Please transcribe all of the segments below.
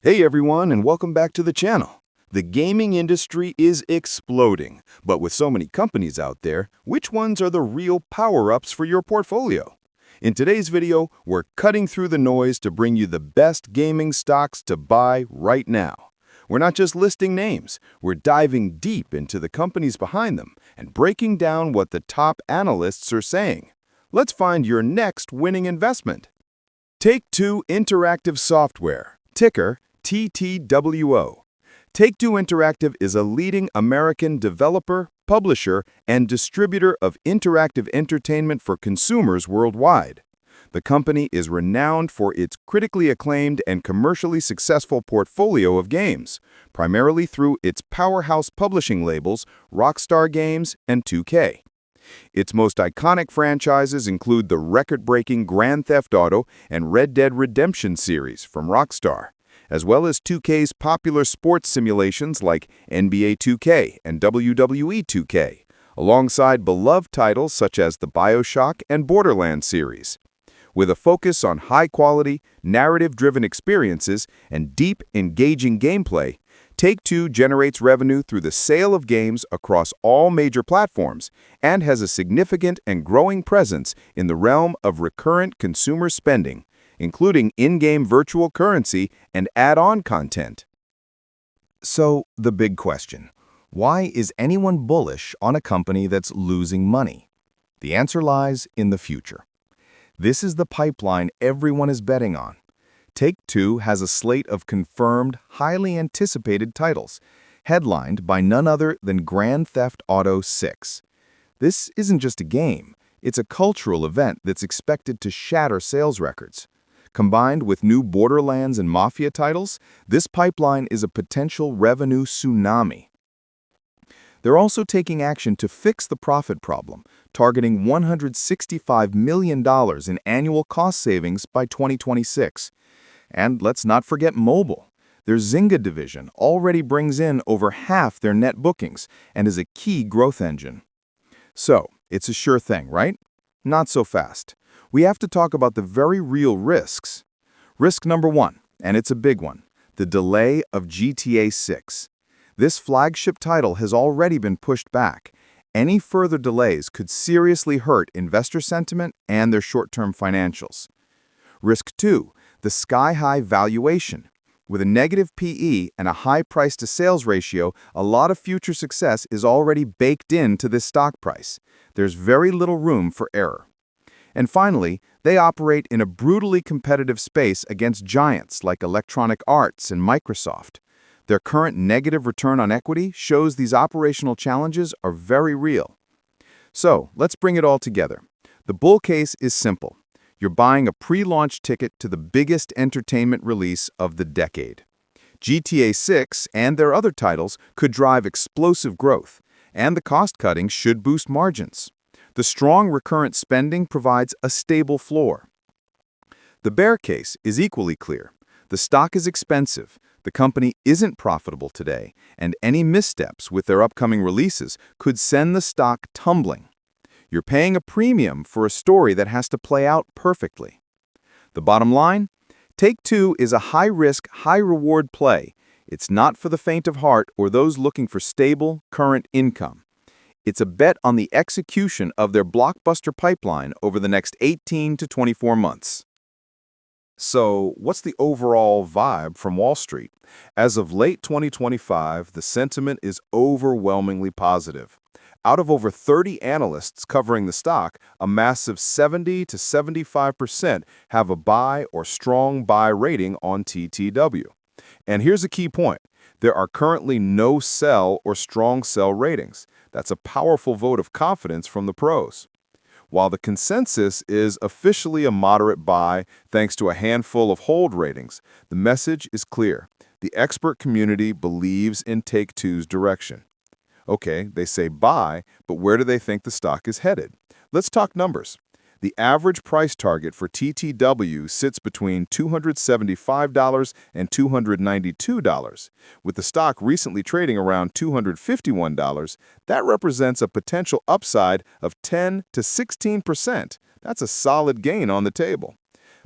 Hey everyone, and welcome back to the channel. The gaming industry is exploding, but with so many companies out there, which ones are the real power-ups for your portfolio? In today's video, we're cutting through the noise to bring you the best gaming stocks to buy right now. We're not just listing names, we're diving deep into the companies behind them and breaking down what the top analysts are saying. Let's find your next winning investment. Take-Two Interactive Software, ticker TTWO. Take-Two Interactive is a leading American developer, publisher, and distributor of interactive entertainment for consumers worldwide. The company is renowned for its critically acclaimed and commercially successful portfolio of games, primarily through its powerhouse publishing labels Rockstar Games and 2K. Its most iconic franchises include the record-breaking Grand Theft Auto and Red Dead Redemption series from Rockstar, as well as 2K's popular sports simulations like NBA 2K and WWE 2K, alongside beloved titles such as the BioShock and Borderlands series. With a focus on high-quality, narrative-driven experiences and deep, engaging gameplay, Take-Two generates revenue through the sale of games across all major platforms and has a significant and growing presence in the realm of recurrent consumer spending, including in-game virtual currency and add-on content. So, the big question: why is anyone bullish on a company that's losing money? The answer lies in the future. This is the pipeline everyone is betting on. Take-Two has a slate of confirmed, highly anticipated titles, headlined by none other than Grand Theft Auto 6. This isn't just a game, it's a cultural event that's expected to shatter sales records. Combined with new Borderlands and Mafia titles, this pipeline is a potential revenue tsunami. They're also taking action to fix the profit problem, targeting $165 million in annual cost savings by 2026. And let's not forget mobile. Their Zynga division already brings in over half their net bookings and is a key growth engine. So, it's a sure thing, right? Not so fast. We have to talk about the very real risks. Risk number one, and it's a big one, the delay of GTA 6. This flagship title has already been pushed back. Any further delays could seriously hurt investor sentiment and their short-term financials. Risk two, the sky-high valuation. With a negative PE and a high price-to-sales ratio, a lot of future success is already baked into this stock price. There's very little room for error. And finally, they operate in a brutally competitive space against giants like Electronic Arts and Microsoft. Their current negative return on equity shows these operational challenges are very real. So, let's bring it all together. The bull case is simple. You're buying a pre-launch ticket to the biggest entertainment release of the decade. GTA 6 and their other titles could drive explosive growth, and the cost-cutting should boost margins. The strong recurrent spending provides a stable floor. The bear case is equally clear. The stock is expensive, the company isn't profitable today, and any missteps with their upcoming releases could send the stock tumbling. You're paying a premium for a story that has to play out perfectly. The bottom line? Take-Two is a high-risk, high-reward play. It's not for the faint of heart or those looking for stable, current income. It's a bet on the execution of their blockbuster pipeline over the next 18 to 24 months. So, what's the overall vibe from Wall Street? As of late 2025, the sentiment is overwhelmingly positive. Out of over 30 analysts covering the stock, a massive 70 to 75% have a buy or strong buy rating on TTW. And here's a key point. There are currently no sell or strong sell ratings. That's a powerful vote of confidence from the pros. While the consensus is officially a moderate buy thanks to a handful of hold ratings, the message is clear. The expert community believes in Take-Two's direction. Okay, they say buy, but where do they think the stock is headed? Let's talk numbers. The average price target for TTW sits between $275 and $292. With the stock recently trading around $251, that represents a potential upside of 10 to 16%. That's a solid gain on the table.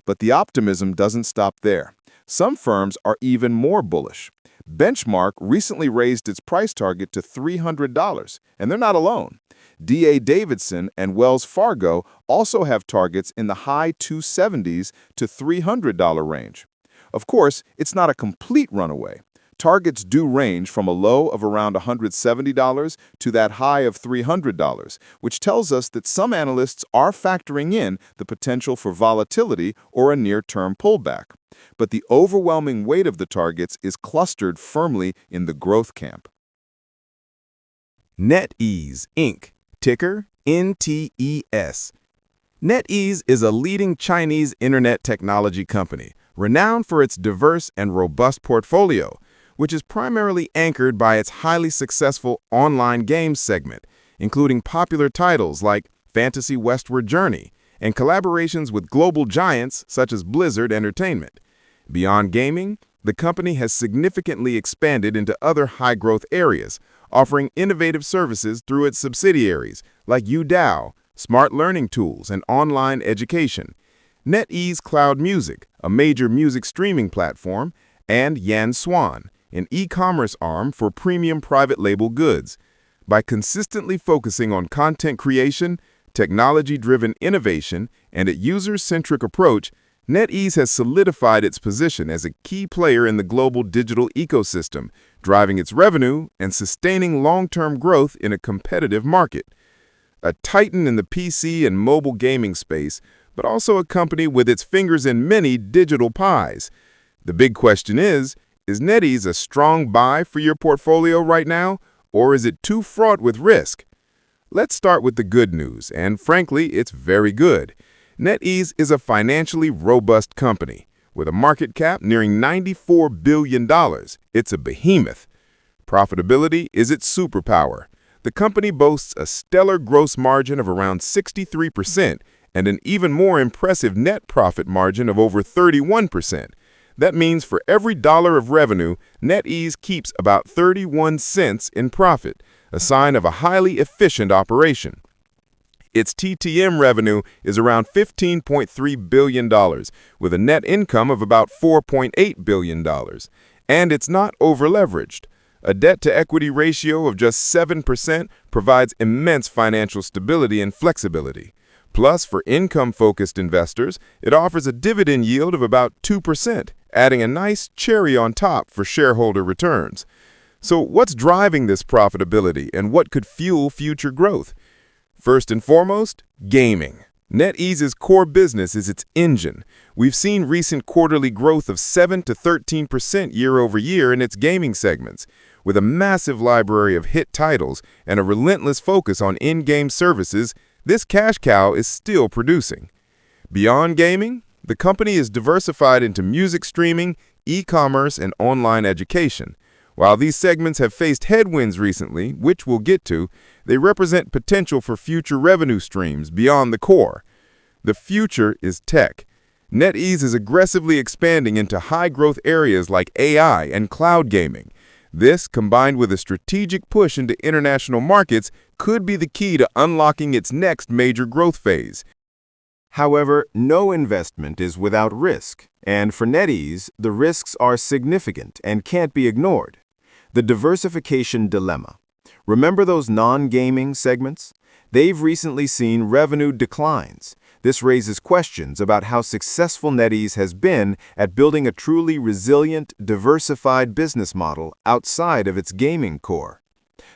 But the optimism doesn't stop there. Some firms are even more bullish. Benchmark recently raised its price target to $300, and they're not alone. D.A. Davidson and Wells Fargo also have targets in the high 270s to $300 range. Of course, it's not a complete runaway. Targets do range from a low of around $170 to that high of $300, which tells us that some analysts are factoring in the potential for volatility or a near-term pullback. But the overwhelming weight of the targets is clustered firmly in the growth camp. NetEase, Inc., ticker NTES. NetEase is a leading Chinese internet technology company, renowned for its diverse and robust portfolio, which is primarily anchored by its highly successful online games segment, including popular titles like Fantasy Westward Journey and collaborations with global giants such as Blizzard Entertainment. Beyond gaming, the company has significantly expanded into other high-growth areas, offering innovative services through its subsidiaries like TTWO, smart learning tools, and online education, NetEase Cloud Music, a major music streaming platform, and Yan Swan, an e-commerce arm for premium private label goods. By consistently focusing on content creation, technology-driven innovation, and a user-centric approach, NetEase has solidified its position as a key player in the global digital ecosystem, driving its revenue and sustaining long-term growth in a competitive market. A titan in the PC and mobile gaming space, but also a company with its fingers in many digital pies. The big question is NetEase a strong buy for your portfolio right now, or is it too fraught with risk? Let's start with the good news, and frankly, it's very good. NetEase is a financially robust company. With a market cap nearing $94 billion, it's a behemoth. Profitability is its superpower. The company boasts a stellar gross margin of around 63% and an even more impressive net profit margin of over 31%. That means for every dollar of revenue, NetEase keeps about 31 cents in profit, a sign of a highly efficient operation. Its TTM revenue is around $15.3 billion, with a net income of about $4.8 billion. And it's not over-leveraged. A debt-to-equity ratio of just 7% provides immense financial stability and flexibility. Plus, for income-focused investors, it offers a dividend yield of about 2%, adding a nice cherry on top for shareholder returns. So what's driving this profitability and what could fuel future growth? First and foremost, gaming. NetEase's core business is its engine. We've seen recent quarterly growth of 7 to 13% year-over-year in its gaming segments. With a massive library of hit titles and a relentless focus on in-game services, this cash cow is still producing. Beyond gaming, the company is diversified into music streaming, e-commerce, and online education. While these segments have faced headwinds recently, which we'll get to, they represent potential for future revenue streams beyond the core. The future is tech. NetEase is aggressively expanding into high-growth areas like AI and cloud gaming. This, combined with a strategic push into international markets, could be the key to unlocking its next major growth phase. However, no investment is without risk, and for NetEase, the risks are significant and can't be ignored. The diversification dilemma. Remember those non-gaming segments? They've recently seen revenue declines. This raises questions about how successful NetEase has been at building a truly resilient, diversified business model outside of its gaming core.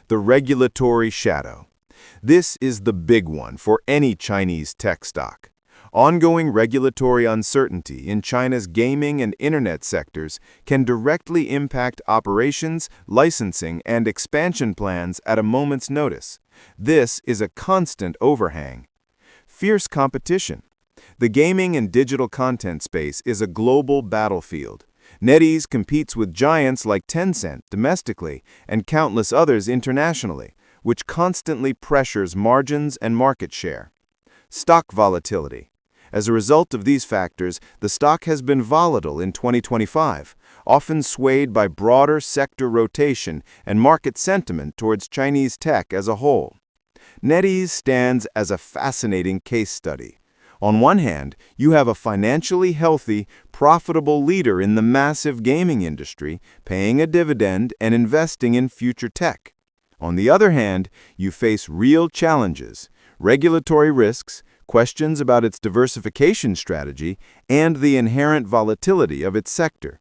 The regulatory shadow. This is the big one for any Chinese tech stock. Ongoing regulatory uncertainty in China's gaming and internet sectors can directly impact operations, licensing, and expansion plans at a moment's notice. This is a constant overhang. Fierce competition. The gaming and digital content space is a global battlefield. NetEase competes with giants like Tencent domestically and countless others internationally, which constantly pressures margins and market share. Stock volatility. As a result of these factors, the stock has been volatile in 2025, often swayed by broader sector rotation and market sentiment towards Chinese tech as a whole. NetEase stands as a fascinating case study. On one hand, you have a financially healthy, profitable leader in the massive gaming industry, paying a dividend and investing in future tech. On the other hand, you face real challenges, regulatory risks, questions about its diversification strategy, and the inherent volatility of its sector.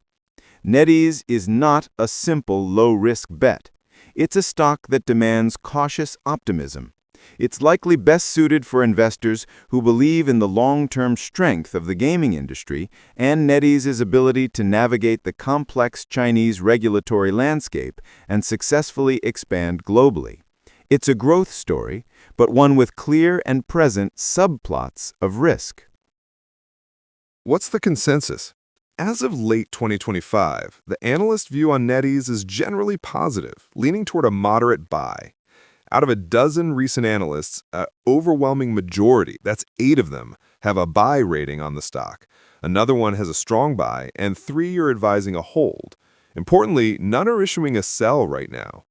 NetEase is not a simple low-risk bet. It's a stock that demands cautious optimism. It's likely best suited for investors who believe in the long-term strength of the gaming industry and NetEase's ability to navigate the complex Chinese regulatory landscape and successfully expand globally. It's a growth story, but one with clear and present subplots of risk. What's the consensus? As of late 2025, the analyst view on NetEase is generally positive, leaning toward a moderate buy. Out of a dozen recent analysts, an overwhelming majority, that's 8 of them, have a buy rating on the stock. Another one has a strong buy, and 3 are advising a hold. Importantly, none are issuing a sell right now.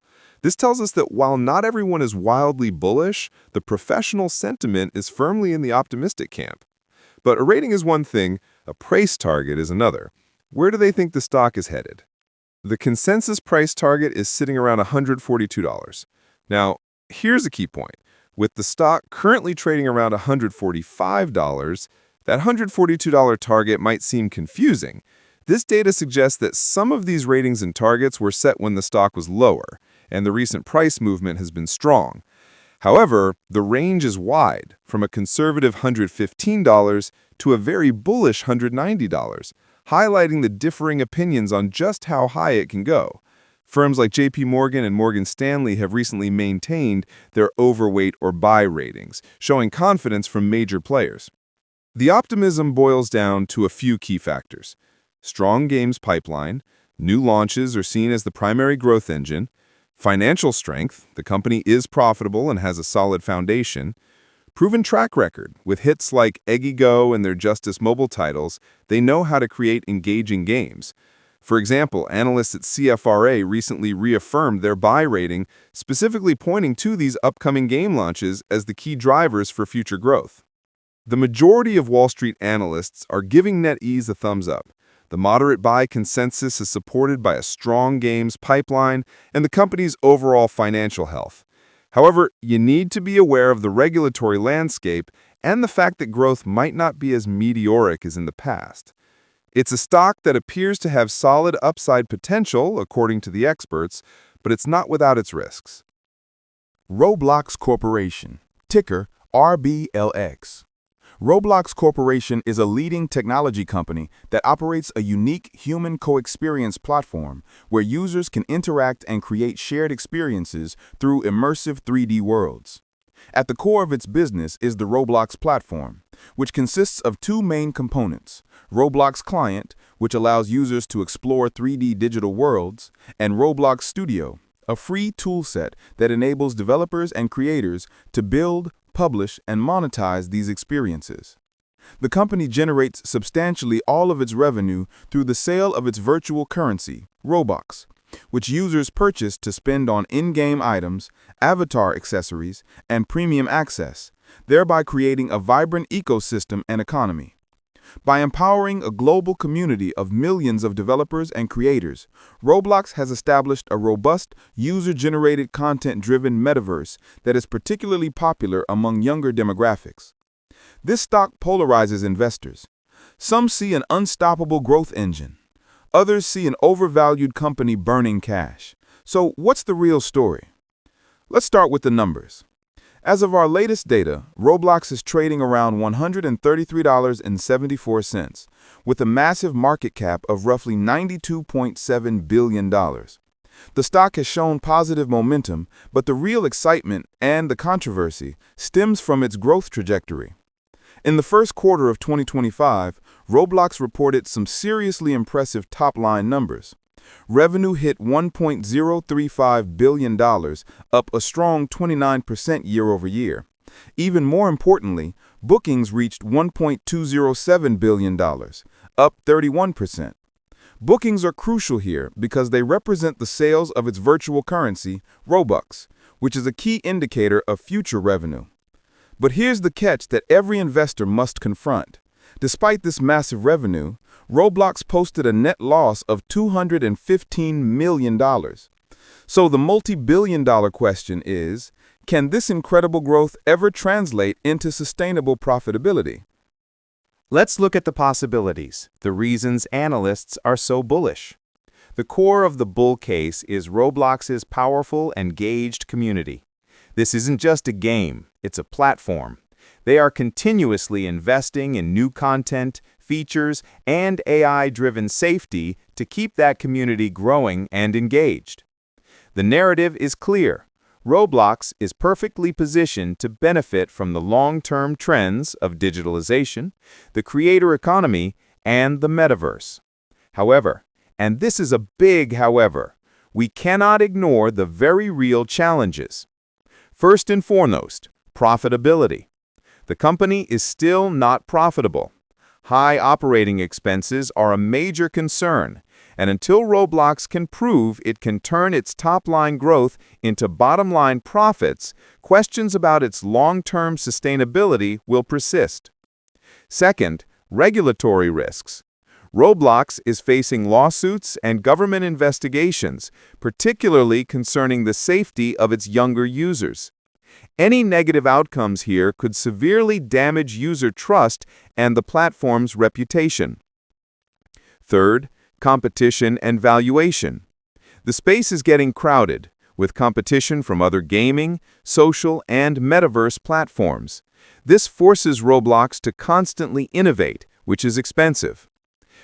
This tells us that while not everyone is wildly bullish, the professional sentiment is firmly in the optimistic camp. But a rating is one thing, a price target is another. Where do they think the stock is headed? The consensus price target is sitting around $142. Now, here's a key point. With the stock currently trading around $145, that $142 target might seem confusing. This data suggests that some of these ratings and targets were set when the stock was lower, and the recent price movement has been strong. However, the range is wide, from a conservative $115 to a very bullish $190, highlighting the differing opinions on just how high it can go. Firms like JP Morgan and Morgan Stanley have recently maintained their overweight or buy ratings, showing confidence from major players. The optimism boils down to a few key factors. Strong games pipeline, new launches are seen as the primary growth engine, financial strength, the company is profitable and has a solid foundation, proven track record, with hits like Eggy Go and their Justice Mobile titles, they know how to create engaging games. For example, analysts at CFRA recently reaffirmed their buy rating, specifically pointing to these upcoming game launches as the key drivers for future growth. The majority of Wall Street analysts are giving NetEase a thumbs up. The moderate buy consensus is supported by a strong games pipeline and the company's overall financial health. However, you need to be aware of the regulatory landscape and the fact that growth might not be as meteoric as in the past. It's a stock that appears to have solid upside potential, according to the experts, but it's not without its risks. Roblox Corporation, ticker RBLX. Roblox Corporation is a leading technology company that operates a unique human co-experience platform where users can interact and create shared experiences through immersive 3D worlds. At the core of its business is the Roblox platform, which consists of 2 main components: Roblox Client, which allows users to explore 3D digital worlds, and Roblox Studio, a free toolset that enables developers and creators to build, publish, and monetize these experiences. The company generates substantially all of its revenue through the sale of its virtual currency, Robux, which users purchase to spend on in-game items, avatar accessories, and premium access, thereby creating a vibrant ecosystem and economy. By empowering a global community of millions of developers and creators, Roblox has established a robust, user-generated content-driven metaverse that is particularly popular among younger demographics. This stock polarizes investors. Some see an unstoppable growth engine. Others see an overvalued company burning cash. So what's the real story? Let's start with the numbers. As of our latest data, Roblox is trading around $133.74, with a massive market cap of roughly $92.7 billion. The stock has shown positive momentum, but the real excitement and the controversy stems from its growth trajectory. In the first quarter of 2025, Roblox reported some seriously impressive top-line numbers. Revenue hit $1.035 billion, up a strong 29% year-over-year. Even more importantly, bookings reached $1.207 billion, up 31%. Bookings are crucial here because they represent the sales of its virtual currency, Robux, which is a key indicator of future revenue. But here's the catch that every investor must confront. Despite this massive revenue, Roblox posted a net loss of $215 million. So the multi-billion-dollar question is, can this incredible growth ever translate into sustainable profitability? Let's look at the possibilities, the reasons analysts are so bullish. The core of the bull case is Roblox's powerful, engaged community. This isn't just a game, it's a platform. They are continuously investing in new content, features, and AI-driven safety to keep that community growing and engaged. The narrative is clear. Roblox is perfectly positioned to benefit from the long-term trends of digitalization, the creator economy, and the metaverse. However, and this is a big however, we cannot ignore the very real challenges. First and foremost, profitability. The company is still not profitable. High operating expenses are a major concern, and until Roblox can prove it can turn its top-line growth into bottom-line profits, questions about its long-term sustainability will persist. Second, regulatory risks. Roblox is facing lawsuits and government investigations, particularly concerning the safety of its younger users. Any negative outcomes here could severely damage user trust and the platform's reputation. Third, competition and valuation. The space is getting crowded, with competition from other gaming, social, and metaverse platforms. This forces Roblox to constantly innovate, which is expensive.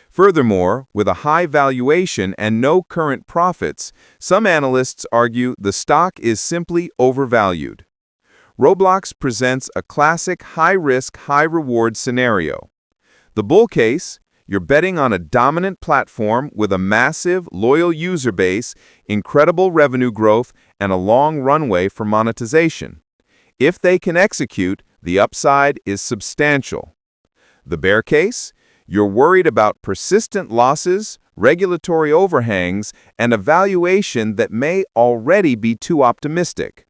Furthermore, with a high valuation and no current profits, some analysts argue the stock is simply overvalued. Roblox presents a classic high-risk, high-reward scenario. The bull case: you're betting on a dominant platform with a massive, loyal user base, incredible revenue growth, and a long runway for monetization. If they can execute, the upside is substantial. The bear case: you're worried about persistent losses, regulatory overhangs, and a valuation that may already be too optimistic.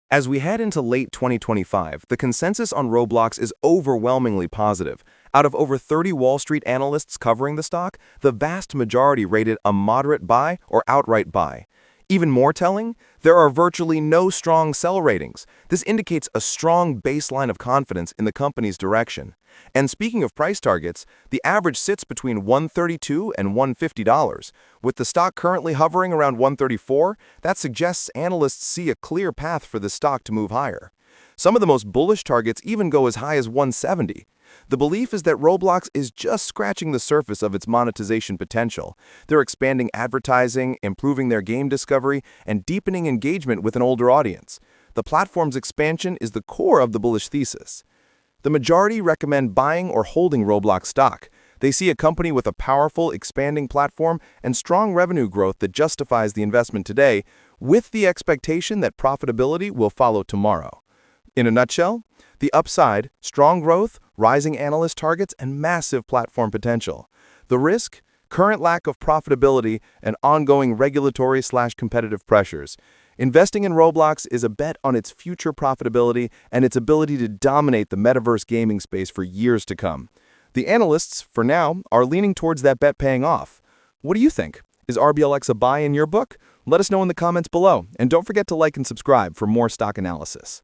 As we head into late 2025, the consensus on Roblox is overwhelmingly positive. Out of over 30 Wall Street analysts covering the stock, the vast majority rated a moderate buy or outright buy. Even more telling, there are virtually no strong sell ratings. This indicates a strong baseline of confidence in the company's direction. And speaking of price targets, the average sits between $132 and $150. With the stock currently hovering around $134, that suggests analysts see a clear path for the stock to move higher. Some of the most bullish targets even go as high as $170. The belief is that Roblox is just scratching the surface of its monetization potential. They're expanding advertising, improving their game discovery, and deepening engagement with an older audience. The platform's expansion is the core of the bullish thesis. The majority recommend buying or holding Roblox stock. They see a company with a powerful, expanding platform and strong revenue growth that justifies the investment today, with the expectation that profitability will follow tomorrow. In a nutshell, the upside: strong growth, rising analyst targets, and massive platform potential. The risk: current lack of profitability and ongoing regulatory/competitive pressures. Investing in Roblox is a bet on its future profitability and its ability to dominate the metaverse gaming space for years to come. The analysts, for now, are leaning towards that bet paying off. What do you think? Is RBLX a buy in your book? Let us know in the comments below, and don't forget to like and subscribe for more stock analysis.